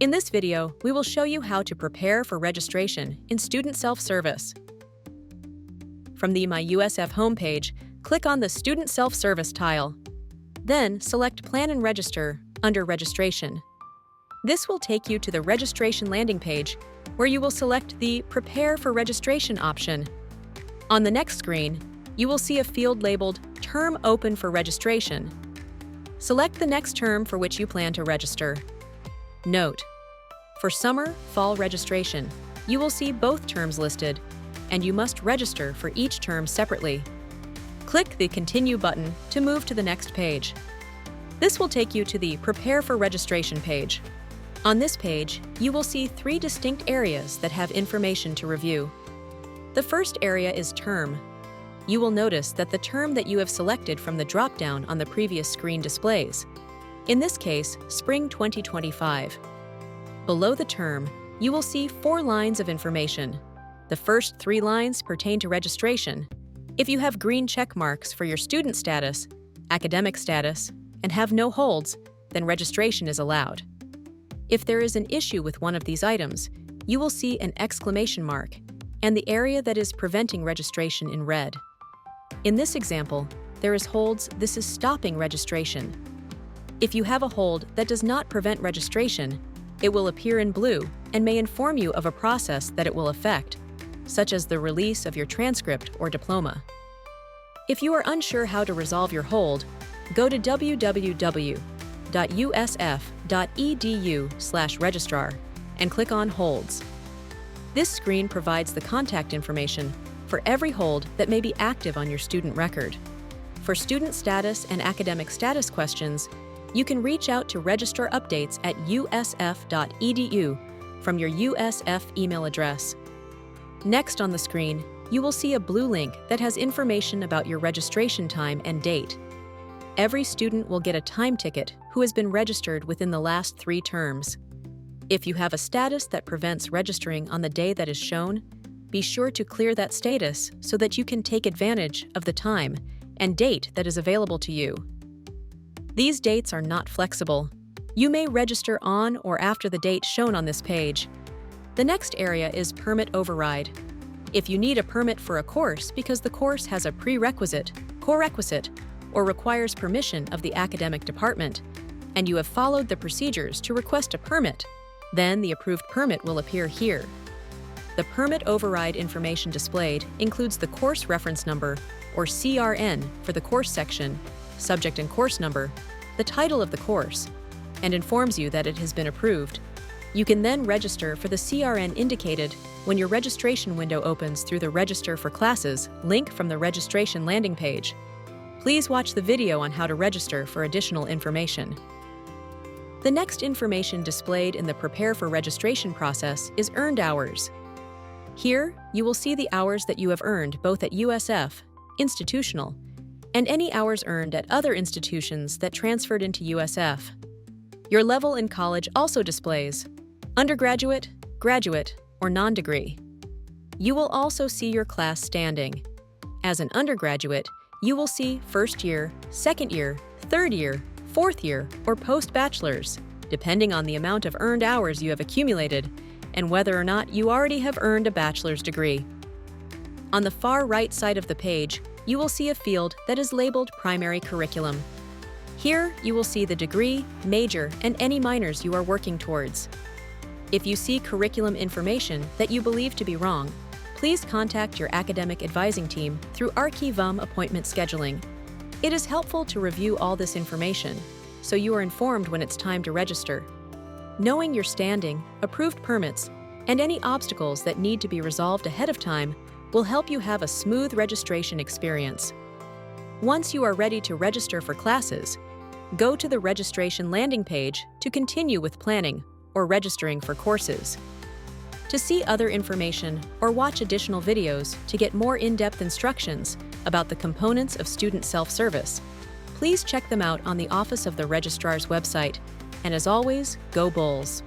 In this video, we will show you how to prepare for registration in Student Self-Service. From the My USF homepage, click on the Student Self-Service tile. Then select Plan and Register under Registration. This will take you to the registration landing page, where you will select the Prepare for Registration option. On the next screen, you will see a field labeled Term Open for Registration. Select the next term for which you plan to register. Note: for summer/fall registration, you will see both terms listed, and you must register for each term separately. Click the Continue button to move to the next page. This will take you to the Prepare for Registration page. On this page, you will see 3 distinct areas that have information to review. The first area is Term. You will notice that the term that you have selected from the drop-down on the previous screen displays. In this case, Spring 2025. Below the term, you will see 4 lines of information. The first 3 lines pertain to registration. If you have green check marks for your student status, academic status, and have no holds, then registration is allowed. If there is an issue with one of these items, you will see an exclamation mark and the area that is preventing registration in red. In this example, there is holds. This is stopping registration. If you have a hold that does not prevent registration, it will appear in blue and may inform you of a process that it will affect, such as the release of your transcript or diploma. If you are unsure how to resolve your hold, go to www.usf.edu/registrar and click on Holds. This screen provides the contact information for every hold that may be active on your student record. For student status and academic status questions, you can reach out to Registrar Updates at usf.edu from your USF email address. Next on the screen, you will see a blue link that has information about your registration time and date. Every student will get a time ticket who has been registered within the last 3 terms. If you have a status that prevents registering on the day that is shown, be sure to clear that status so that you can take advantage of the time and date that is available to you. These dates are not flexible. You may register on or after the date shown on this page. The next area is Permit Override. If you need a permit for a course because the course has a prerequisite, corequisite, or requires permission of the academic department, and you have followed the procedures to request a permit, then the approved permit will appear here. The permit override information displayed includes the course reference number, or CRN, for the course section, subject and course number, the title of the course, and informs you that it has been approved. You can then register for the CRN indicated when your registration window opens through the Register for Classes link from the registration landing page. Please watch the video on how to register for additional information. The next information displayed in the Prepare for Registration process is Earned Hours. Here, you will see the hours that you have earned both at USF, institutional, and any hours earned at other institutions that transferred into USF. Your level in college also displays undergraduate, graduate, or non-degree. You will also see your class standing. As an undergraduate, you will see first year, second year, third year, fourth year, or post-bachelor's, depending on the amount of earned hours you have accumulated and whether or not you already have earned a bachelor's degree. On the far right side of the page, you will see a field that is labeled Primary Curriculum. Here, you will see the degree, major, and any minors you are working towards. If you see curriculum information that you believe to be wrong, please contact your academic advising team through Archivum appointment scheduling. It is helpful to review all this information, so you are informed when it's time to register. Knowing your standing, approved permits, and any obstacles that need to be resolved ahead of time will help you have a smooth registration experience. Once you are ready to register for classes, go to the registration landing page to continue with planning or registering for courses. To see other information or watch additional videos to get more in-depth instructions about the components of Student Self-Service, please check them out on the Office of the Registrar's website. And as always, go Bulls!